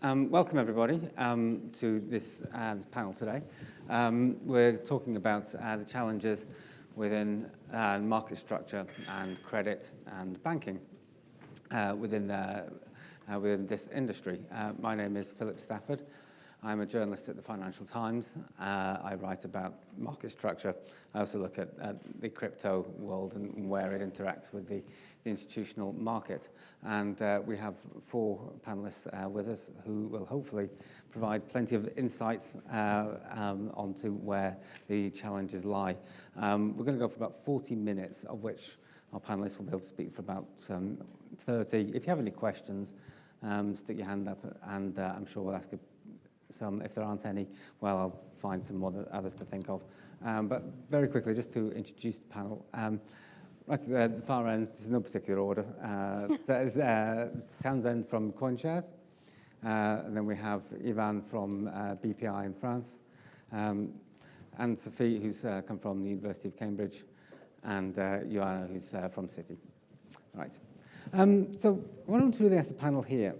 Welcome everybody to this panel today. We're talking about the challenges within market structure and credit and banking within this industry. My name is Philip Stafford. I'm a journalist at the Financial Times. I write about market structure. I also look at the crypto world and where it interacts with the institutional market. And we have four panelists with us who will hopefully provide plenty of insights onto where the challenges lie. We're going to go for about 40 minutes, of which our panelists will be able to speak for about 30. If you have any questions, stick your hand up, and I'm sure we'll ask some. If there aren't any, well, I'll find some more others to think of. But very quickly, just to introduce the panel. Right at the far end, there's no particular order. There's Townsend from CoinShares, and then we have Ioana from BPI in France, and Sofie, who's come from the University of Cambridge, and Ioana, who's from Citi. Right. So what I want to really ask the panel here,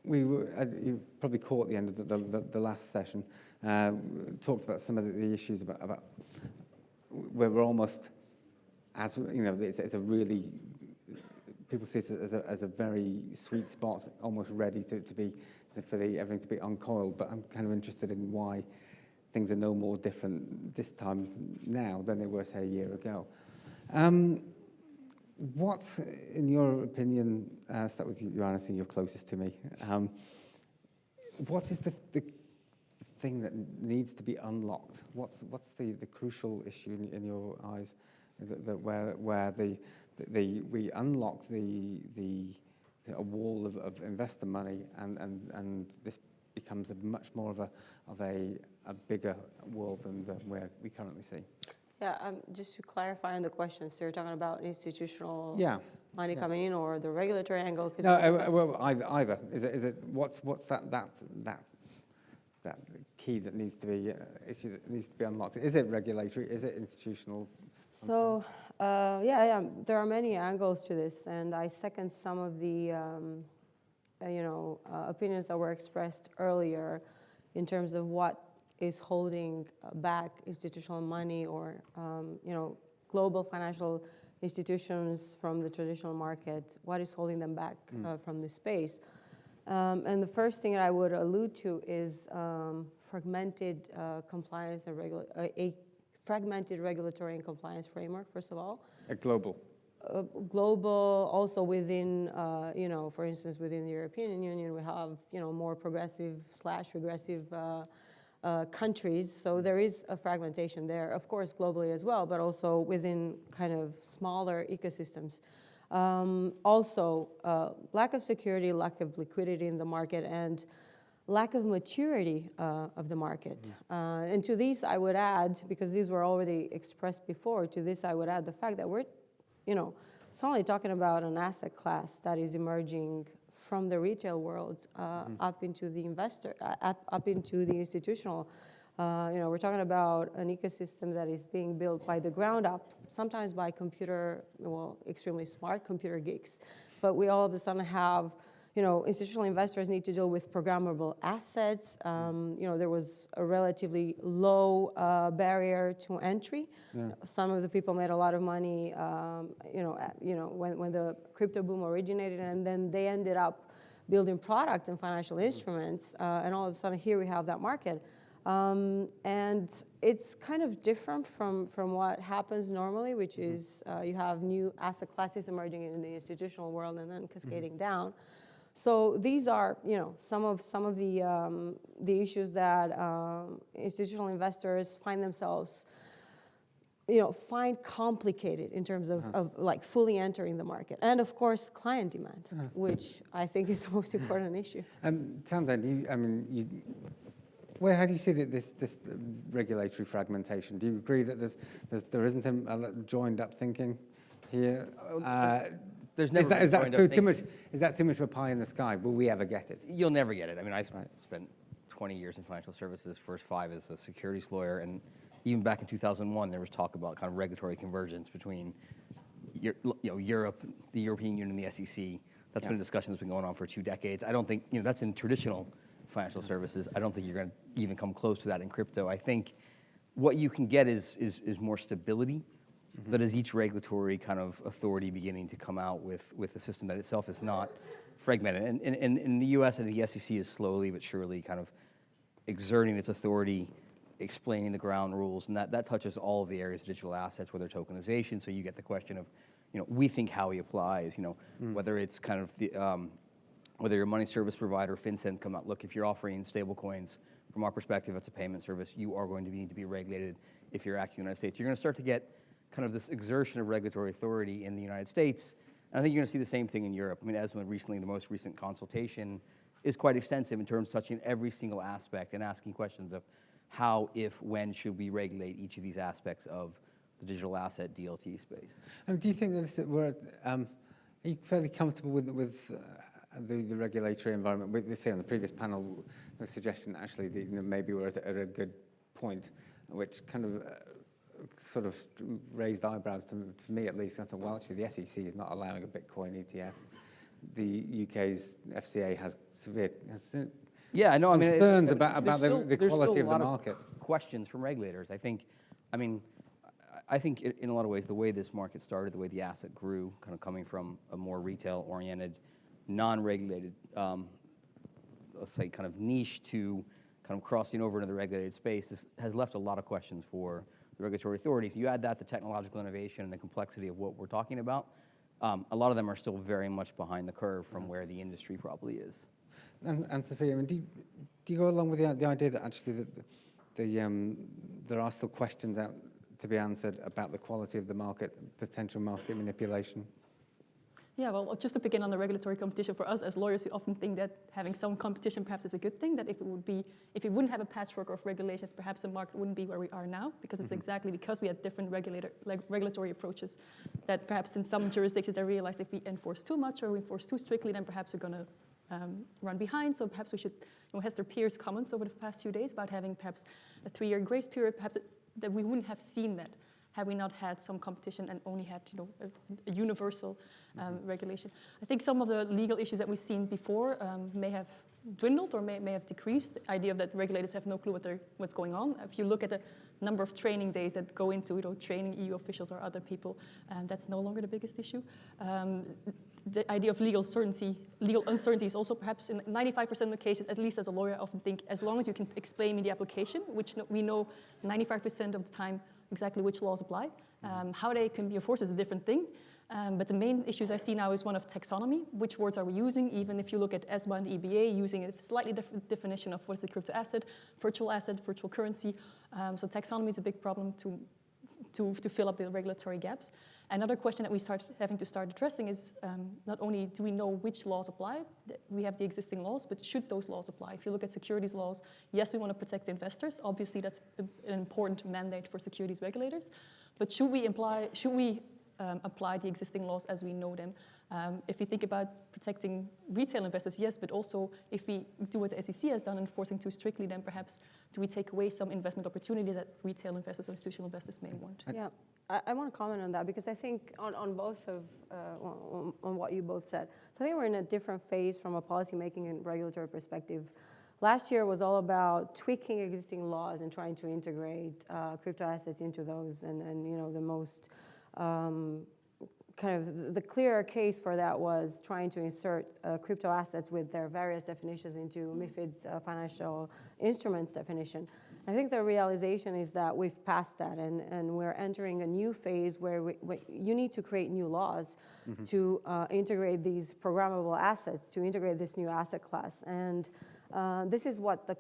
you probably caught the end of the last session, talked about some of the issues about where we're almost, as you know, it's a really, people see it as a very sweet spot, almost ready for everything to be uncoiled. But I'm kind of interested in why things are no more different this time now than they were, say, a year ago. What, in your opinion, start with you, Ioana, seeing you're closest to me. What is the thing that needs to be unlocked? What's the crucial issue in your eyes? Where we unlock a wall of investor money, and this becomes a much more of a bigger world than where we currently see. Yeah, just to clarify on the question, so you're talking about institutional money Yeah. coming in, or the regulatory angle? No, well, either. Is it what's that key that needs to be issue that needs to be unlocked? Is it regulatory? Is it institutional? So yeah, there are many angles to this, and I second some of the opinions that were expressed earlier in terms of what is holding back institutional money or global financial institutions from the traditional market. What is holding them back from this space? And the first thing that I would allude to is fragmented compliance and a fragmented regulatory and compliance framework. First of all, Global, also within, for instance, within the European Union, we have more progressive/regressive countries. So there is a fragmentation there, of course, globally as well, but also within kind of smaller ecosystems. Also, lack of security, lack of liquidity in the market, and lack of maturity of the market. And to these, I would add, because these were already expressed before, to this I would add the fact that we're, suddenly talking about an asset class that is emerging from the retail world up into the investor, up into the institutional. We're talking about an ecosystem that is being built by the ground up, sometimes by extremely smart computer geeks. But we all of a sudden have, institutional investors need to deal with programmable assets. There was a relatively low barrier to entry. Yeah. Some of the people made a lot of money, when the crypto boom originated, and then they ended up building product and financial instruments. And all of a sudden, here we have that market. And it's kind of different from what happens normally, which is you have new asset classes emerging in the institutional world and then cascading down. So these are, some of the issues that institutional investors find themselves, find complicated in terms of like fully entering the market, and of course client demand, which I think is the most important issue. Townsend, how do you see this regulatory fragmentation? Do you agree that there isn't a joined up thinking here? There's never is that too much of a pie in the sky? Will we ever get it? You'll never get it. I mean, I spent 20 years in financial services, first 5 as a securities lawyer, and even back in 2001, there was talk about kind of regulatory convergence between Europe, the European Union, and the SEC. That's been a discussion that's been going on for 2 decades. I don't think, that's in traditional financial services. I don't think you're going to even come close to that in crypto. I think what you can get is more stability. That is each regulatory kind of authority beginning to come out with a system that itself is not fragmented. And in the US, I think the SEC is slowly but surely kind of exerting its authority, explaining the ground rules, and that touches all of the areas of digital assets, whether tokenization. So you get the question of, we think how he applies, whether it's kind of the, whether you're a money service provider, FinCEN come out, look, if you're offering stable coins, from our perspective, it's a payment service, you are going to need to be regulated if you're acting in the United States. You're going to start to get kind of this exertion of regulatory authority in the United States. And I think you're going to see the same thing in Europe. I mean, ESMA recently, the most recent consultation is quite extensive in terms of touching every single aspect and asking questions of how, if, when should we regulate each of these aspects of the digital asset DLT space. Do you think that are you fairly comfortable with the regulatory environment? We say on the previous panel, the suggestion actually that maybe we're at a good point, which kind of sort of raised eyebrows to me at least. I thought, well, actually the SEC is not allowing a Bitcoin ETF. The UK's FCA has severe concerns about the quality of the market. Questions from regulators. I think in a lot of ways, the way this market started, the way the asset grew, kind of coming from a more retail-oriented, non-regulated, let's say, kind of niche to kind of crossing over into the regulated space, this has left a lot of questions for the regulatory authorities. You add that to technological innovation and the complexity of what we're talking about, a lot of them are still very much behind the curve from where the industry probably is. And Sofie, I mean, do you go along with the idea that actually there are still questions out to be answered about the quality of the market, potential market manipulation? Yeah, well, just to begin on the regulatory competition, for us as lawyers, we often think that having some competition perhaps is a good thing, that if we wouldn't have a patchwork of regulations, perhaps the market wouldn't be where we are now, because it's exactly because we had different regulatory approaches that perhaps in some jurisdictions they realized if we enforce too much or we enforce too strictly, then perhaps we're going to run behind. So perhaps we should, Hester Pierce's comments over the past few days about having perhaps a 3-year grace period, perhaps that we wouldn't have seen that had we not had some competition and only had a universal regulation. I think some of the legal issues that we've seen before may have dwindled or may have decreased. The idea that regulators have no clue what's going on. If you look at the number of training days that go into training EU officials or other people, that's no longer the biggest issue. The idea of legal uncertainty is also perhaps in 95% of the cases, at least as a lawyer, I often think as long as you can explain me the application, which we know 95% of the time exactly which laws apply. How they can be enforced is a different thing. But the main issues I see now is one of taxonomy. Which words are we using? Even if you look at ESMA and the EBA, using a slightly different definition of what is a crypto asset, virtual currency. So taxonomy is a big problem to fill up the regulatory gaps. Another question that we having to start addressing is not only do we know which laws apply, we have the existing laws, but should those laws apply? If you look at securities laws, yes, we want to protect investors. Obviously, that's an important mandate for securities regulators. But should we apply the existing laws as we know them? If we think about protecting retail investors, yes, but also if we do what the SEC has done, enforcing too strictly, then perhaps do we take away some investment opportunities that retail investors or institutional investors may want? Yeah, I want to comment on that because I think on both of on what you both said. So I think we're in a different phase from a policymaking and regulatory perspective. Last year was all about tweaking existing laws and trying to integrate crypto assets into those, and the most kind of the clearer case for that was trying to insert crypto assets with their various definitions into MiFID's financial instruments definition. I think the realization is that we've passed that, and we're entering a new phase where you need to create new laws to integrate these programmable assets, to integrate this new asset class. And this is what the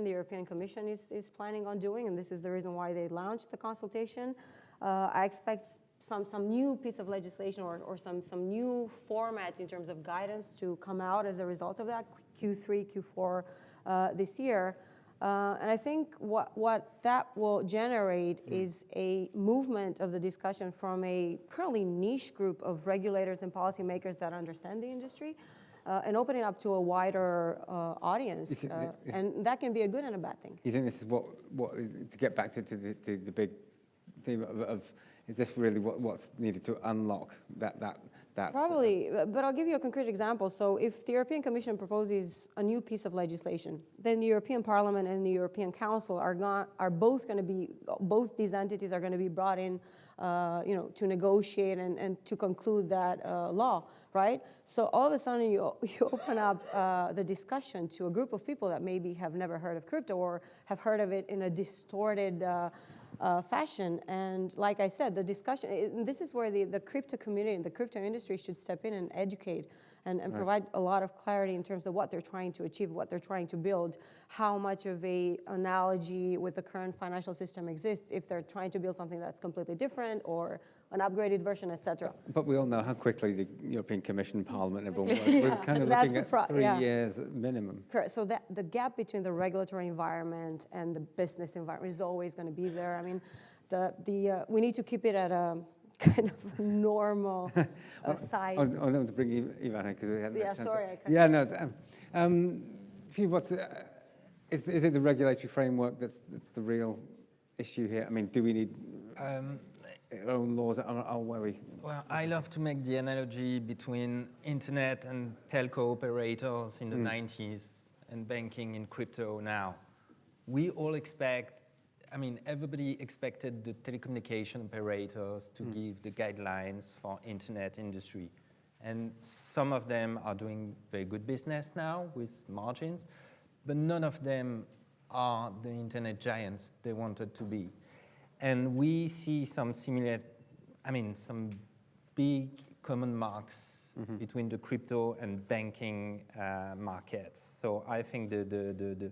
European Commission is planning on doing, and this is the reason why they launched the consultation. I expect some new piece of legislation or some new format in terms of guidance to come out as a result of that, Q3, Q4 this year. And I think what that will generate is a movement of the discussion from a currently niche group of regulators and policymakers that understand the industry and opening up to a wider audience. And that can be a good and a bad thing. You think this is what to get back to the big theme of is this really what's needed to unlock that that's... Probably, but I'll give you a concrete example. So if the European Commission proposes a new piece of legislation, then the European Parliament and the European Council are both going to be, both these entities are going to be brought in, to negotiate and to conclude that law, right? So all of a sudden you open up the discussion to a group of people that maybe have never heard of crypto or have heard of it in a distorted fashion. And like I said, the discussion, this is where the crypto community and the crypto industry should step in and educate and Right. provide a lot of clarity in terms of what they're trying to achieve, what they're trying to build, how much of a analogy with the current financial system exists, if they're trying to build something that's completely different or an upgraded version, etc. But we all know how quickly the European Commission, Parliament, everyone works. We're kind of looking at 3 years minimum. Correct. So that the gap between the regulatory environment and the business environment is always going to be there. I mean, we need to keep it at a kind of normal size. I wanted to bring Ioana because we hadn't had a chance. Sorry. Yeah, no. For you, is it the regulatory framework that's the real issue here? I mean, do we need our own laws? Well, I love to make the analogy between internet and telco operators in the 90s and banking in crypto now. We all everybody expected the telecommunication operators to give the guidelines for internet industry. And some of them are doing very good business now with margins, but none of them are the internet giants they wanted to be. And we see some some big common marks between the crypto and banking markets. So I think the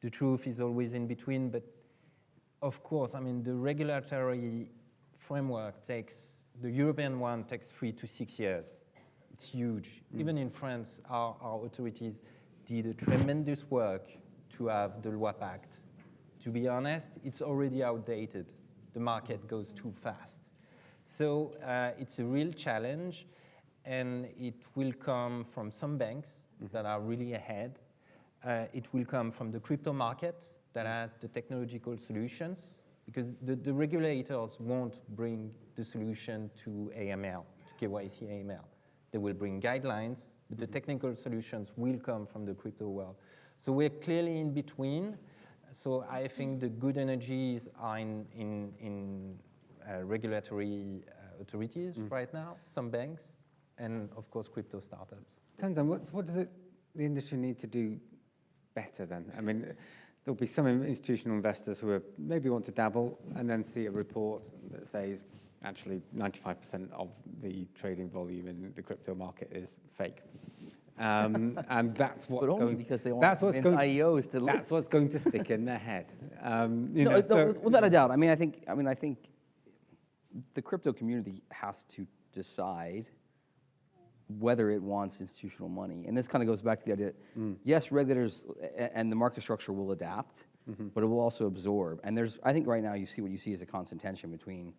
truth is always in between, but of course, the regulatory framework the European one takes 3 to 6 years. It's huge. Even in France, our authorities did a tremendous work to have the Loi Pacte. To be honest, it's already outdated. The market goes too fast. So it's a real challenge, and it will come from some banks that are really ahead. It will come from the crypto market that has the technological solutions, because the regulators won't bring the solution to AML, to KYC AML. They will bring guidelines, but the technical solutions will come from the crypto world. So we're clearly in between. So I think the good energies are in regulatory authorities right now, some banks, and of course crypto startups. Townsend, what does the industry need to do better then? I mean, there'll be some institutional investors who maybe want to dabble and then see a report that says actually 95% of the trading volume in the crypto market is fake. And that's what's but only going, because they want that's to what's convince going, IEOs to list. That's what's going to stick in their head. Without a doubt. I think the crypto community has to decide whether it wants institutional money. And this kind of goes back to the idea that, yes, regulators and the market structure will adapt, but it will also absorb. And I think right now what you see is a constant tension between,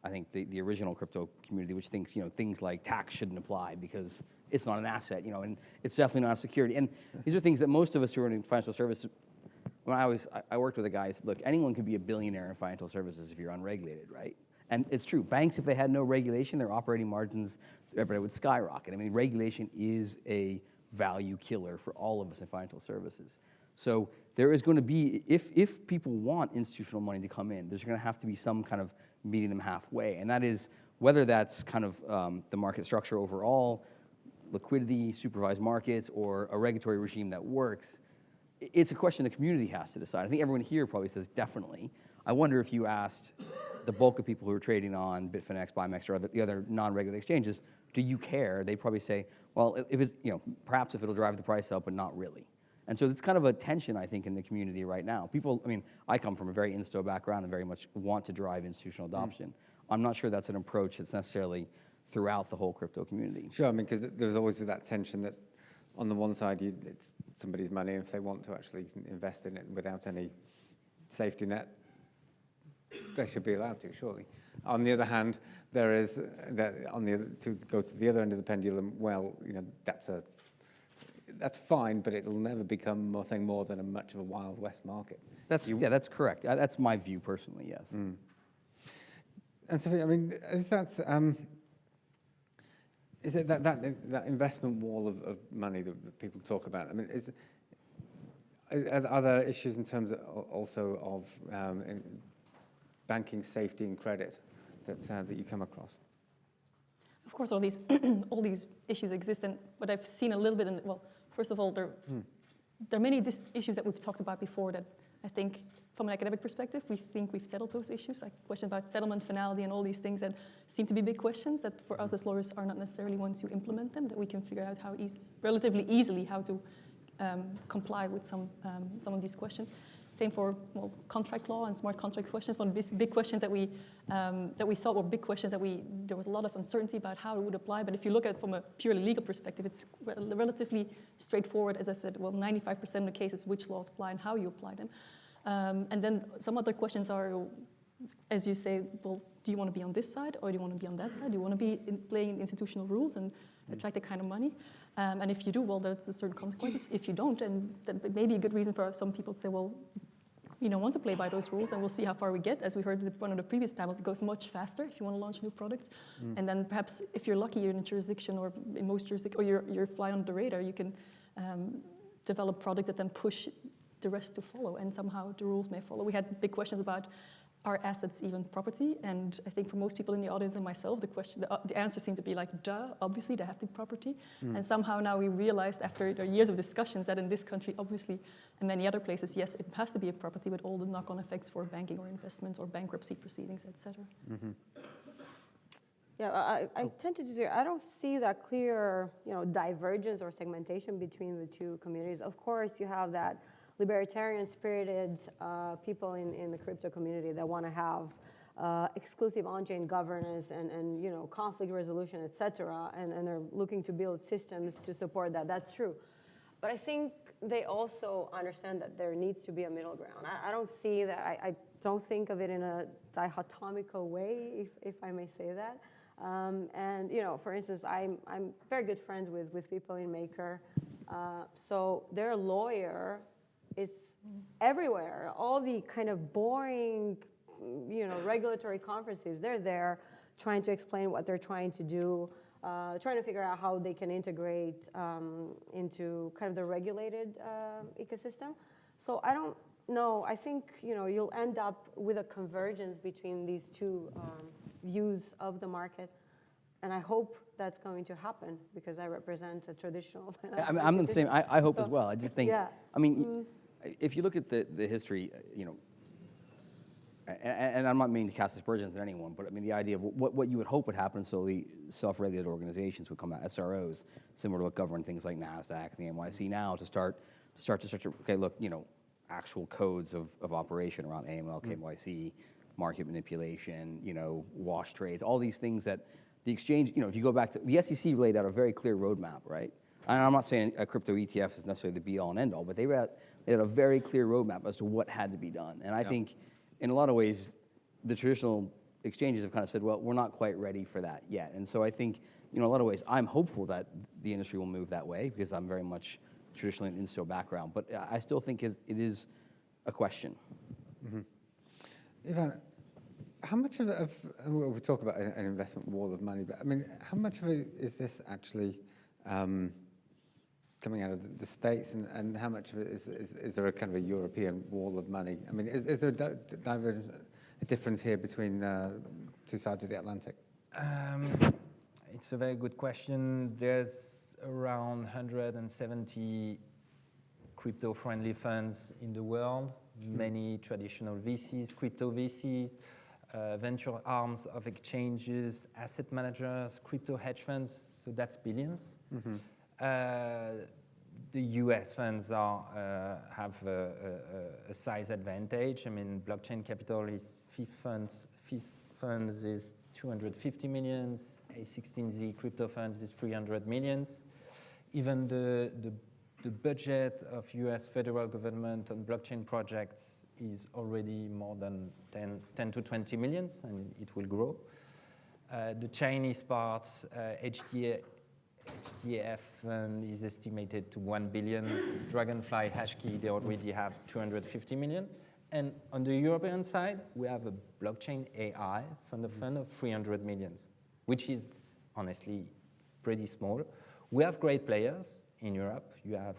I think, the original crypto community, which thinks, things like tax shouldn't apply because it's not an asset, and it's definitely not a security. And these are things that most of us who are in financial services, when I worked with a guy who said, look, anyone could be a billionaire in financial services if you're unregulated, right? And it's true. Banks, if they had no regulation, their operating margins, everybody would skyrocket. Regulation is a value killer for all of us in financial services. So there is going to be, if people want institutional money to come in, there's going to have to be some kind of meeting them halfway. And that is whether that's kind of the market structure overall, liquidity, supervised markets, or a regulatory regime that works. It's a question the community has to decide. I think everyone here probably says definitely. I wonder if you asked the bulk of people who are trading on Bitfinex, BIMEX, or the other non-regulated exchanges, do you care? They'd probably say, well, if it's, perhaps if it'll drive the price up, but not really. And so it's kind of a tension, I think, in the community right now. People, I come from a very insto background and very much want to drive institutional adoption. I'm not sure that's an approach that's necessarily throughout the whole crypto community. Sure, because there's always that tension that on the one side, it's somebody's money, and if they want to actually invest in it without any safety net, they should be allowed to, surely. On the other hand, there is to go to the other end of the pendulum. Well, that's fine, but it'll never become nothing more than much of a Wild West market. That's correct. That's my view personally. Yes. And Sofie, Is it that investment wall of money that people talk about? I mean, are there issues in terms of also of in banking safety and credit that you come across? Of course, all these all these issues exist, and what I've seen a little bit in, well, first of all, there are many issues that we've talked about before that I think, from an academic perspective, we think we've settled those issues, like questions about settlement, finality, and all these things that seem to be big questions that for us as lawyers are not necessarily once you implement them, that we can figure out how relatively easily how to comply with some of these questions. Same for contract law and smart contract questions. One of these big questions that we thought were big questions there was a lot of uncertainty about how it would apply. But if you look at it from a purely legal perspective, it's relatively straightforward. As I said, 95% of the cases which laws apply and how you apply them. And then some other questions are, as you say, well, do you want to be on this side or do you want to be on that side? Do you want to be playing institutional rules and attract that kind of money? And if you do, well, there's certain consequences. If you don't, then that may be a good reason for some people to say, well, we don't want to play by those rules, and we'll see how far we get. As we heard in one of the previous panels, it goes much faster if you want to launch new products. And then perhaps if you're lucky, you're in a jurisdiction or in most jurisdictions, or you're fly under the radar, you can develop product that then push the rest to follow, and somehow the rules may follow. We had big questions about, are assets even property? And I think for most people in the audience and myself, the answer seemed to be like, duh, obviously they have to be property. And somehow now we realized after years of discussions that in this country, obviously, and many other places, yes, it has to be a property with all the knock-on effects for banking or investment or bankruptcy proceedings, etc. Yeah, I tend to disagree. I don't see that clear, divergence or segmentation between the two communities. Of course, you have that libertarian-spirited people in the crypto community that want to have exclusive on-chain governance and conflict resolution, et cetera, and they're looking to build systems to support that. That's true. But I think they also understand that there needs to be a middle ground. I don't see that. I don't think of it in a dichotomical way, if I may say that. And for instance, I'm very good friends with people in Maker. So their lawyer is everywhere. All the kind of boring, regulatory conferences, they're there trying to explain what they're trying to do, trying to figure out how they can integrate into kind of the regulated ecosystem. So I don't know. I think, you'll end up with a convergence between these two views of the market. And I hope that's going to happen because I represent a traditional. I'm the same. I hope as well. I just think, yeah. If you look at the history, and I'm not meaning to cast aspersions on anyone, but the idea of what you would hope would happen, so the self-regulated organizations would come out, SROs, similar to what govern things like NASDAQ and the NYC now, to start to okay, look, actual codes of operation around AML, KYC, market manipulation, wash trades, all these things that the exchange, if you go back to, the SEC laid out a very clear roadmap, right? And I'm not saying a crypto ETF is necessarily the be all and end all, but they had a very clear roadmap as to what had to be done. And I think in a lot of ways, the traditional exchanges have kind of said, well, we're not quite ready for that yet. And so I think, in a lot of ways, I'm hopeful that the industry will move that way because I'm very much traditionally an insto background. But I still think it is a question. Ioana, how much of we talk about an investment wall of money, but how much of it is this actually coming out of the States, and how much of it is there a kind of a European wall of money? Is there a difference here between two sides of the Atlantic? It's a very good question. There's around 170 crypto-friendly funds in the world, many traditional VCs, crypto VCs, venture arms of exchanges, asset managers, crypto hedge funds, so that's billions. The US funds have a size advantage. Blockchain Capital is fifth fund is 250 million, A16Z crypto funds is 300 million. Even the budget of US federal government on blockchain projects is already more than 10 to 20 million, and it will grow. The Chinese part, HDF is estimated to 1 billion. Dragonfly, Hashkey, they already have 250 million. And on the European side, we have a blockchain AI fund of 300 million, which is honestly pretty small. We have great players in Europe. You have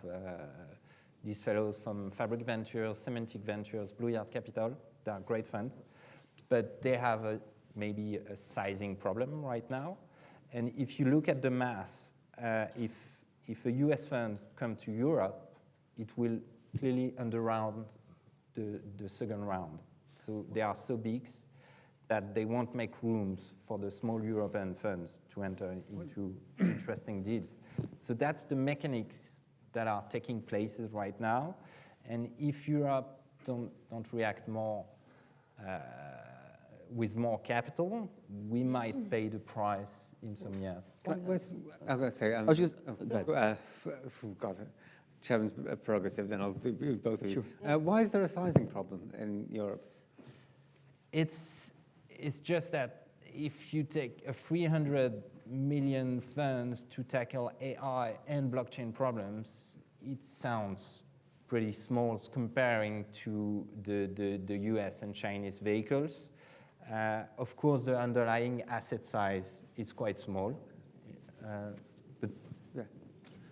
these fellows from Fabric Ventures, Semantic Ventures, Blue Yard Capital. They are great funds, but they have maybe a sizing problem right now. And if you look at the math, if a US fund comes to Europe, it will clearly underround the second round. So they are so big that they won't make rooms for the small European funds to enter into interesting deals. So that's the mechanics that are taking place right now. And if Europe don't react more with more capital, we might pay the price in some years. I'm going to say, I was just, go ahead. God, Chairman's prerogative, then I'll do both of you. Sure. Why is there a sizing problem in Europe? It's just that if you take a 300 million funds to tackle AI and blockchain problems, it sounds pretty small comparing to the US and Chinese vehicles. Of course, the underlying asset size is quite small. But Yeah.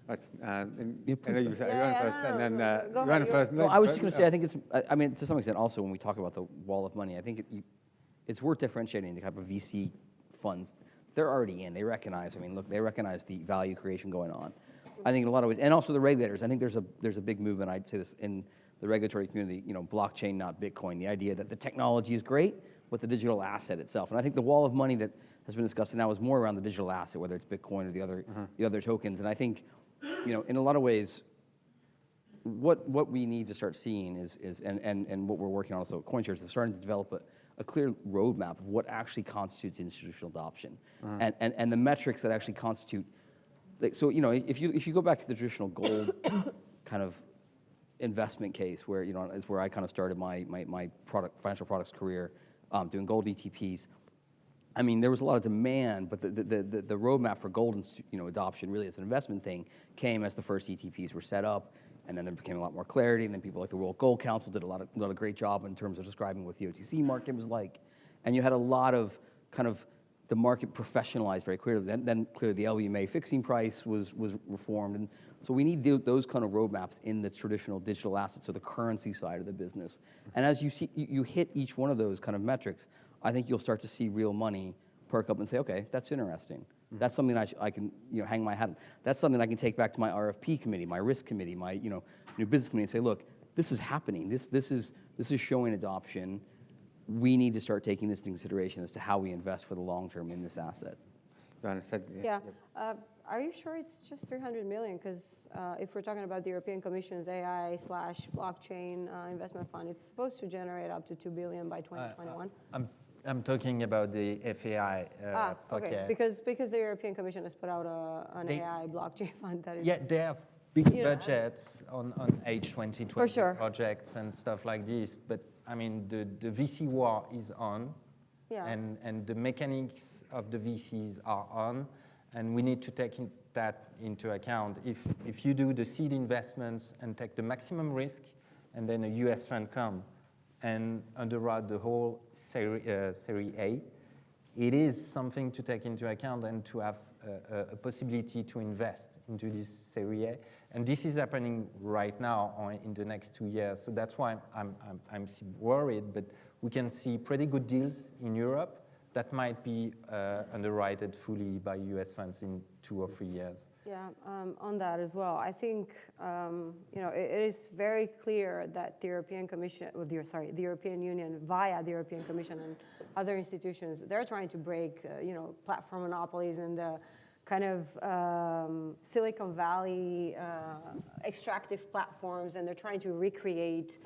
That's, I know please. you said Yeah, Ioana first, no, and then go Ioana ahead, first. Well, I was just going to say, I think it's, I mean, to some extent also when we talk about the wall of money, I think it's worth differentiating the type of VC funds. They're already in, they recognize, I mean, look, they recognize the value creation going on. I think in a lot of ways, and also the regulators, I think there's a big movement, I'd say this, in the regulatory community, blockchain, not Bitcoin, the idea that the technology is great, but the digital asset itself. And I think the wall of money that has been discussed now is more around the digital asset, whether it's Bitcoin or the other tokens. And I think, in a lot of ways, what we need to start seeing is and what we're working on also at CoinShares is starting to develop a clear roadmap of what actually constitutes institutional adoption, and the metrics that actually constitute. So if you go back to the traditional gold kind of investment case, where is where I kind of started my financial products career, doing gold ETPs. I mean, there was a lot of demand, but the roadmap for gold adoption really as an investment thing came as the first ETPs were set up, and then there became a lot more clarity, and then people like the World Gold Council did a lot of great job in terms of describing what the OTC market was like, and you had a lot of kind of the market professionalized very clearly. Then clearly the LBMA fixing price was reformed, and so we need those kind of roadmaps in the traditional digital assets, so the currency side of the business. And as you hit each one of those kind of metrics, I think you'll start to see real money perk up and say, okay, that's interesting. That's something I can hang my hat on. That's something I can take back to my RFP committee, my risk committee, my new business committee, and say, look, this is happening. This is showing adoption. We need to start taking this into consideration as to how we invest for the long term in this asset. Ioana said, Yeah. Are you sure it's just 300 million? Because if we're talking about the European Commission's AI/blockchain investment fund, it's supposed to generate up to 2 billion by 2021. I'm talking about the FAI Okay. pocket. Because the European Commission has put out an AI blockchain fund that is. Yeah, they have big budgets on H2020 For sure. projects and stuff like this. But I mean, the VC war is on, and the mechanics of the VCs are on, and we need to take that into account. If you do the seed investments and take the maximum risk, and then a US fund come and underwrite the whole Series A, it is something to take into account and to have a possibility to invest into this Series A. And this is happening right now or in the next 2 years. So that's why I'm worried, but we can see pretty good deals in Europe that might be underwritten fully by US funds in 2 or 3 years. Yeah, on that as well. I think it is very clear that the European Commission, the European Union, via the European Commission and other institutions, they're trying to break, platform monopolies and the kind of Silicon Valley extractive platforms, and they're trying to recreate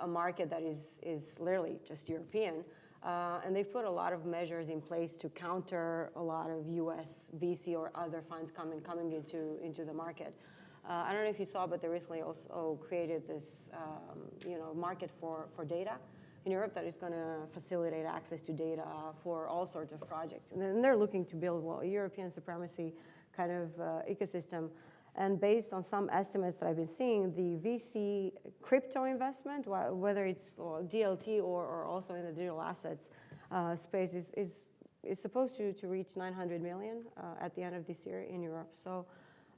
a market that is literally just European. And they've put a lot of measures in place to counter a lot of U.S. VC or other funds coming into the market. I don't know if you saw, but they recently also created this market for data in Europe that is going to facilitate access to data for all sorts of projects. And then they're looking to build a European supremacy kind of ecosystem. And based on some estimates that I've been seeing, the VC crypto investment, whether it's DLT or also in the digital assets space, is is supposed to reach 900 million at the end of this year in Europe. So,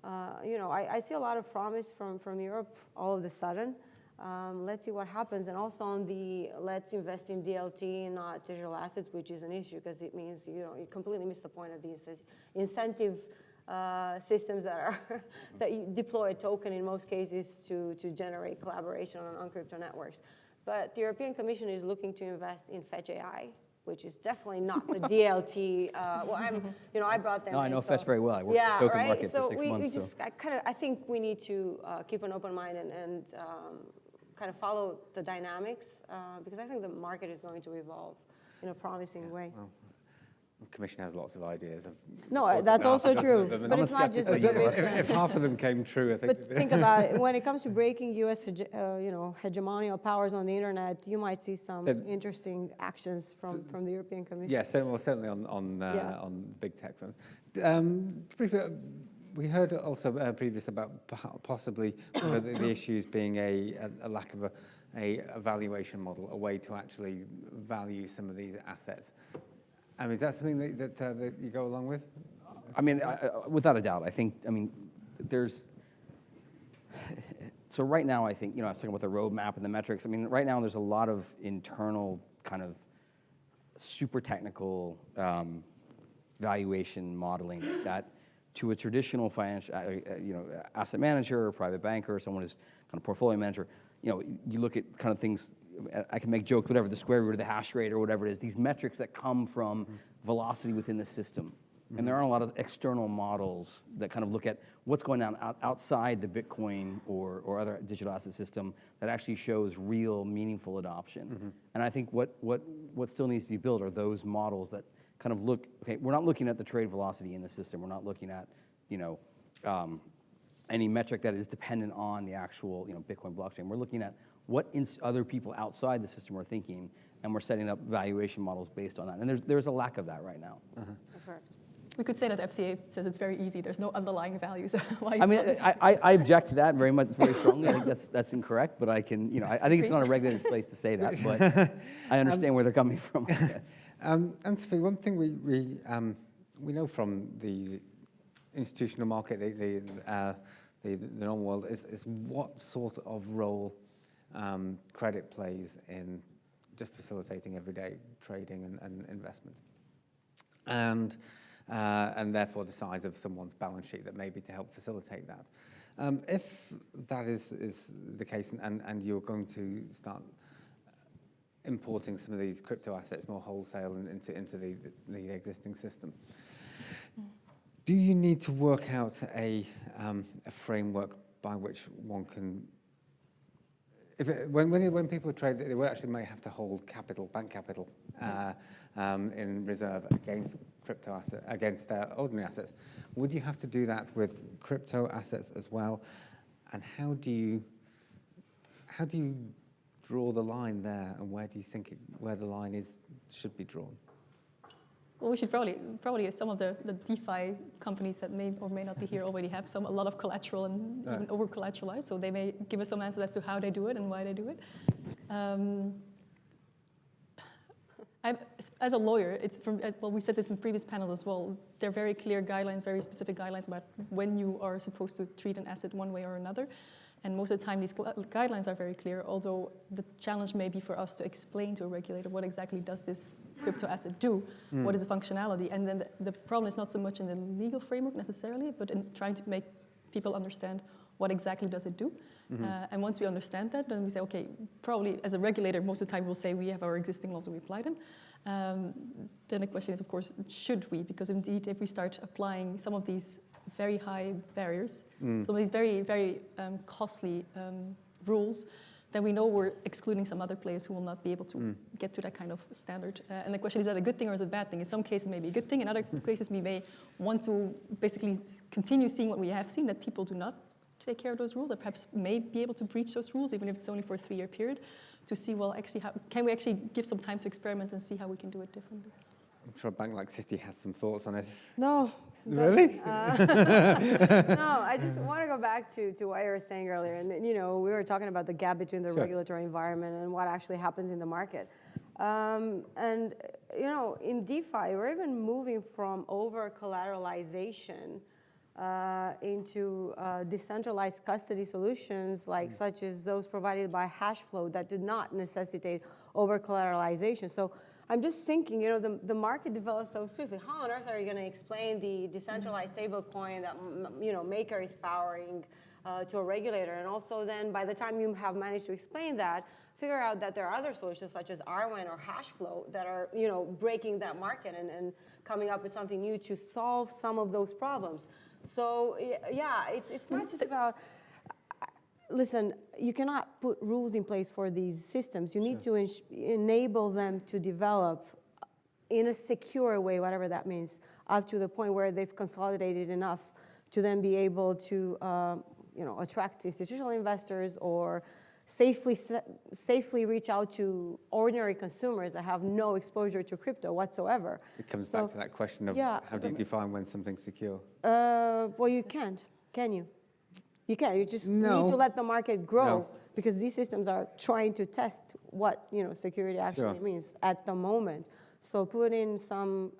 I see a lot of promise from Europe all of a sudden. Let's see what happens. And also on the let's invest in DLT, not digital assets, which is an issue because it means, you completely miss the point of these incentive systems that you deploy a token in most cases to generate collaboration on crypto networks. But the European Commission is looking to invest in Fetch AI, which is definitely not the DLT. I brought them. No, I know so, Fetch very well. I worked at token market for 6 months. So I think we need to keep an open mind and kind of follow the dynamics because I think the market is going to evolve in a promising way. Well, the Commission has lots of ideas. No, that's also true. But it's not just the Commission. If half of them came true, I think. But think about it. When it comes to breaking U.S. hegemonial powers on the internet, you might see some interesting actions from the European Commission. Yeah, certainly on big tech firms. Briefly, we heard also previous about possibly the issues being a lack of a valuation model, a way to actually value some of these assets. Is that something that you go along with? I mean, without a doubt, so right now, I think, I was talking about the roadmap and the metrics. I mean, right now there's a lot of internal kind of super technical valuation modeling that to a traditional financial, asset manager or private banker or someone who's kind of portfolio manager, you look at kind of things. I can make jokes, whatever, the square root of the hash rate or whatever it is, these metrics that come from velocity within the system. And there aren't a lot of external models that kind of look at what's going on outside the Bitcoin or other digital asset system that actually shows real, meaningful adoption. And I think what still needs to be built are those models that kind of look, okay, we're not looking at the trade velocity in the system. We're not looking at, any metric that is dependent on the actual, Bitcoin blockchain. We're looking at what other people outside the system are thinking, and we're setting up valuation models based on that. And there's a lack of that right now. Correct. We could say that FCA says it's very easy. There's no underlying values. I object to that very strongly. I think that's incorrect, but I can, I think it's not a regulated place to say that, but I understand where they're coming from. Yes. And Sofie, one thing we know from the institutional market, the normal world, is what sort of role credit plays in just facilitating everyday trading and investment, and therefore the size of someone's balance sheet that may be to help facilitate that. If that is the case, and you're going to start importing some of these crypto assets more wholesale into the existing system, do you need to work out a framework by which one can? When people trade, they will actually may have to hold bank capital, in reserve against crypto asset, against ordinary assets. Would you have to do that with crypto assets as well? And how do you draw the line there? And where do you think where the line should be drawn? Well, we should probably some of the DeFi companies that may or may not be here already have a lot of collateral and even over collateralized, so they may give us some answers as to how they do it and why they do it. As a lawyer, we said this in previous panels as well, there are very clear guidelines, very specific guidelines about when you are supposed to treat an asset one way or another. And most of the time, these guidelines are very clear, although the challenge may be for us to explain to a regulator what exactly does this crypto asset do, what is the functionality, and then the problem is not so much in the legal framework necessarily, but in trying to make people understand what exactly does it do. And once we understand that, then we say, okay, probably as a regulator, most of the time we'll say we have our existing laws and we apply them. Then the question is, of course, should we? Because indeed, if we start applying some of these very high barriers, some of these very, very costly rules, then we know we're excluding some other players who will not be able to get to that kind of standard. And the question is that a good thing or is it a bad thing? In some cases, it may be a good thing. In other cases, we may want to basically continue seeing what we have seen, that people do not take care of those rules, that perhaps may be able to breach those rules, even if it's only for a 3-year period, to see, well, actually, can we actually give some time to experiment and see how we can do it differently? I'm sure a bank like Citi has some thoughts on it. No. Really? No, I just want to go back to what you were saying earlier. And, we were talking about the gap between the regulatory environment and what actually happens in the market. And, in DeFi, we're even moving from over-collateralization into decentralized custody solutions such as those provided by Hashflow that do not necessitate over-collateralization. So I'm just thinking, the market develops so swiftly. How on earth are you going to explain the decentralized stablecoin that, Maker is powering to a regulator? And also then by the time you have managed to explain that, figure out that there are other solutions such as Ioana or Hashflow that are, breaking that market and coming up with something new to solve some of those problems. So yeah, it's not just about, listen, you cannot put rules in place for these systems. You need to enable them to develop in a secure way, whatever that means, up to the point where they've consolidated enough to then be able to, attract institutional investors or safely reach out to ordinary consumers that have no exposure to crypto whatsoever. It comes back to that question of how do you define when something's secure? Well, you can't, can you? You can't. You just need to let the market grow because these systems are trying to test what security actually means at the moment. So put in some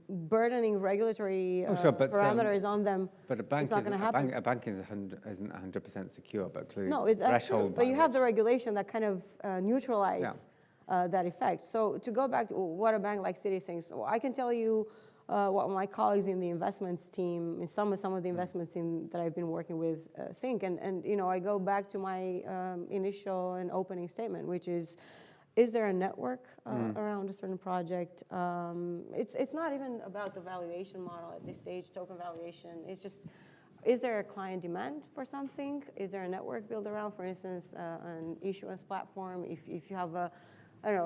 burdening regulatory parameters on them. But a bank it's not going to happen. A bank isn't 100% secure, but clearly it's threshold. But you have the regulation that kind of neutralize that effect. So to go back to what a bank like Citi thinks, I can tell you what my colleagues in the investments team, some of the investments team that I've been working with think. And I go back to my initial and opening statement, which is there a network around a certain project? It's not even about the valuation model at this stage, token valuation. It's just, is there a client demand for something? Is there a network built around, for instance, an issuance platform? If you have a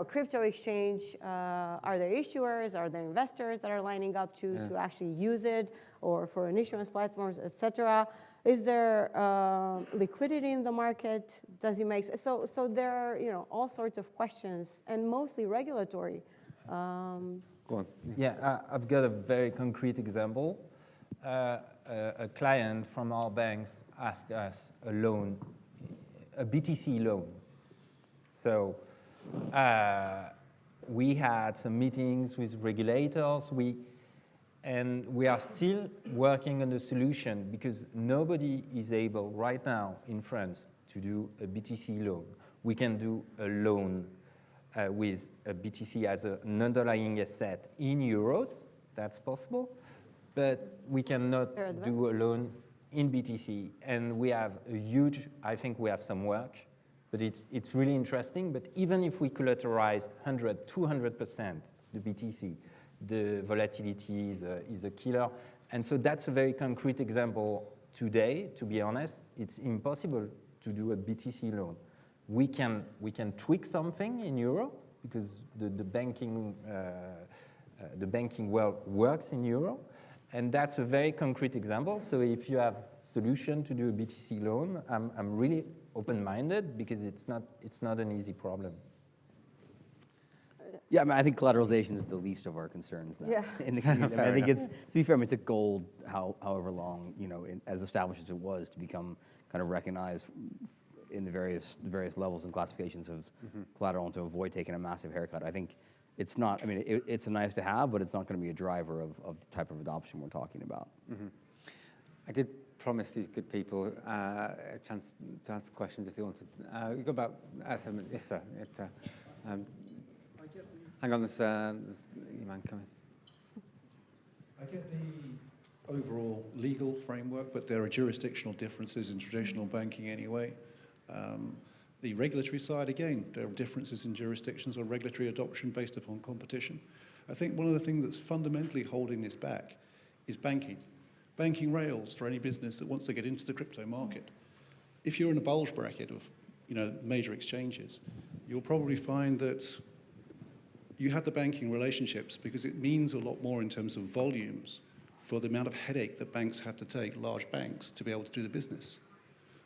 crypto exchange, are there issuers? Are there investors that are lining up to actually use it, or for an issuance platforms, et cetera? Is there liquidity in the market? Does it make sense? So there are all sorts of questions, and mostly regulatory. Go on. Yeah, I've got a very concrete example. A client from our banks asked us a loan, a BTC loan. So we had some meetings with regulators. And we are still working on the solution because nobody is able right now in France to do a BTC loan. We can do a loan with a BTC as an underlying asset in euros. That's possible. But we cannot do a loan in BTC. And we have I think we have some work, but it's really interesting. But even if we collateralize 100, 200% the BTC, the volatility is a killer. And so that's a very concrete example today, to be honest. It's impossible to do a BTC loan. We can tweak something in euro because the banking world works in euro. And that's a very concrete example. So if you have solution to do a BTC loan, I'm really open-minded because it's not an easy problem. Yeah, I think collateralization is the least of our concerns now in the community. I think it's, to be fair, it took gold however long, as established as it was, to become kind of recognized in the various levels and classifications of collateral and to avoid taking a massive haircut. I think it's not, it's a nice to have, but it's not going to be a driver of the type of adoption we're talking about. I did promise these good people a chance to ask questions if they wanted. You go about Issa. Hang on, there's your man coming. I get the overall legal framework, but there are jurisdictional differences in traditional banking anyway. The regulatory side, again, there are differences in jurisdictions or regulatory adoption based upon competition. I think one of the things that's fundamentally holding this back is banking. Banking rails for any business that wants to get into the crypto market. If you're in a bulge bracket of major exchanges, you'll probably find that you have the banking relationships because it means a lot more in terms of volumes for the amount of headache that banks have to take, large banks, to be able to do the business.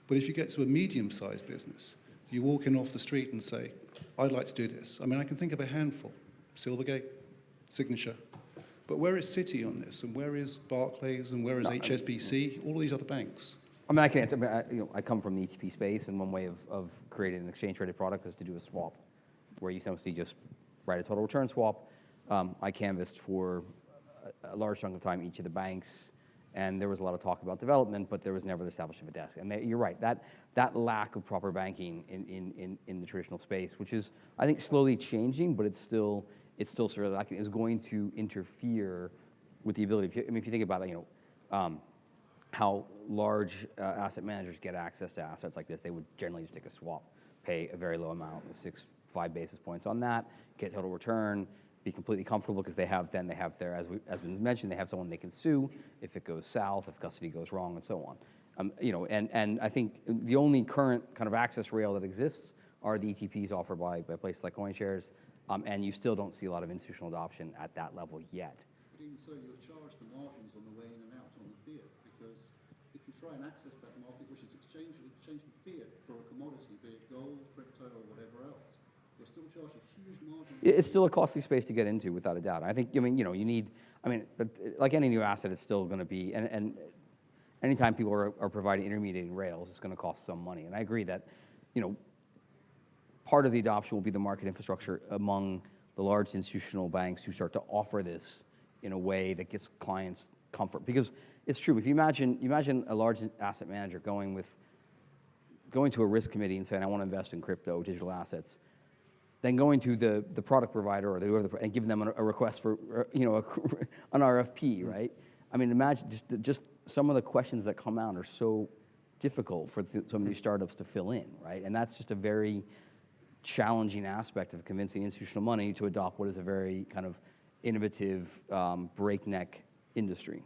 But if you get to a medium-sized business, you walk in off the street and say, I'd like to do this. I can think of a handful. Silvergate, Signature. But where is Citi on this? And where is Barclays? And where is HSBC? All of these other banks. I can answer. I come from the ETP space, and one way of creating an exchange-traded product is to do a swap. where you essentially just write a total return swap. I canvassed for a large chunk of time each of the banks, and there was a lot of talk about development, but there was never the establishment of a desk. And you're right, that lack of proper banking in the traditional space, which is, I think, slowly changing, but it's still sort of like, is going to interfere with the ability. If you think about it, how large asset managers get access to assets like this, they would generally just take a swap, pay a very low amount, 5 basis points on that, get total return, be completely comfortable because they have their, as been mentioned, they have someone they can sue if it goes south, if custody goes wrong, and so on. And I think the only current kind of access rail that exists are the ETPs offered by places like CoinShares, and you still don't see a lot of institutional adoption at that level yet. But even so, you're charged the margins on the way in and out on the fiat, because if you try and access that market, which is exchanging fiat for a commodity, be it gold, crypto, or whatever else, you're still charged a huge margin. It's still a costly space to get into, without a doubt. I think, you need, but like any new asset, it's still going to be, and anytime people are providing intermediating rails, it's going to cost some money. And I agree that, part of the adoption will be the market infrastructure among the large institutional banks who start to offer this in a way that gives clients comfort. Because it's true, if you imagine a large asset manager going to a risk committee and saying, I want to invest in crypto, digital assets, then going to the product provider or whoever, and giving them a request for, an RFP, right? I mean, imagine just some of the questions that come out are so difficult for some of these startups to fill in, right? And that's just a very challenging aspect of convincing institutional money to adopt what is a very kind of innovative, breakneck industry.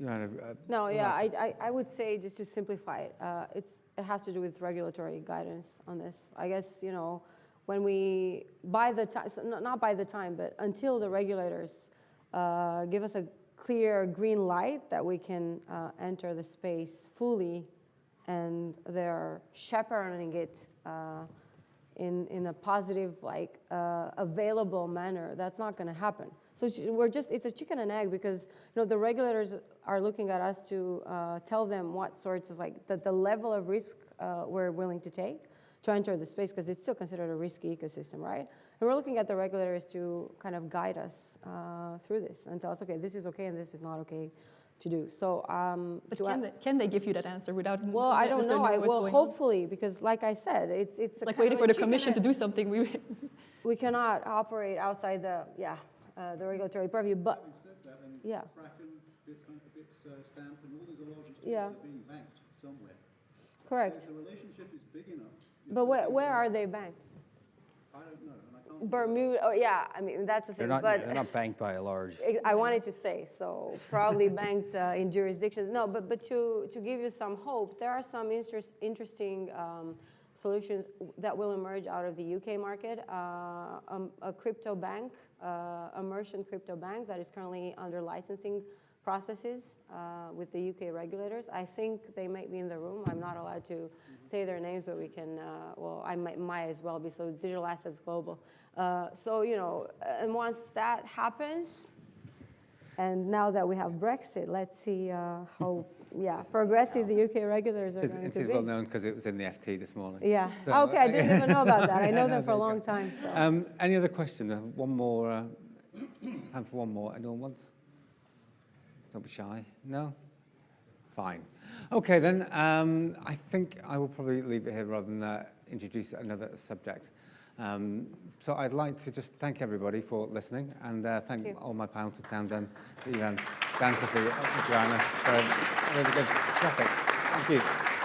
I would say, just to simplify it, it has to do with regulatory guidance on this. I guess, when but until the regulators give us a clear green light that we can enter the space fully, and they're shepherding it in a positive, available manner, that's not going to happen. So it's a chicken and egg, because the regulators are looking at us to tell them what sorts of the level of risk we're willing to take to enter the space, because it's still considered a risky ecosystem, right? And we're looking at the regulators to kind of guide us through this and tell us, okay, this is okay and this is not okay to do. So, can they give you that answer without? Well, I don't know. Hopefully, because like I said, it's like waiting for the commission to do something. We cannot operate outside the regulatory purview. But Kraken, Stamp, and all these large institutions are being banked somewhere. Correct. So if the relationship is big enough. But where are they banked? I don't know, and I can't. Bermuda. Oh yeah, I mean that's the thing. They're not banked by a large. I wanted to say so. Probably banked in jurisdictions. No, but to give you some hope, there are some interesting solutions that will emerge out of the UK market. A crypto bank, a merchant crypto bank that is currently under licensing processes with the UK regulators. I think they might be in the room. I'm not allowed to say their names, but we can, I might as well be, so Digital Assets Global. And once that happens, and now that we have Brexit, let's see how progressive the UK regulators are going to be. It is well known because it was in the FT this morning. Yeah, so, okay, I didn't even know about that. I know them for a long time. So. Any other question? One more, time for one more. Anyone wants? Don't be shy. No? Fine. Okay, then I think I will probably leave it here rather than introduce another subject. So I'd like to just thank everybody for listening, and thank all my panelists, Townsend, Dan, Sofie, Ioana, for a really good topic. Thank you.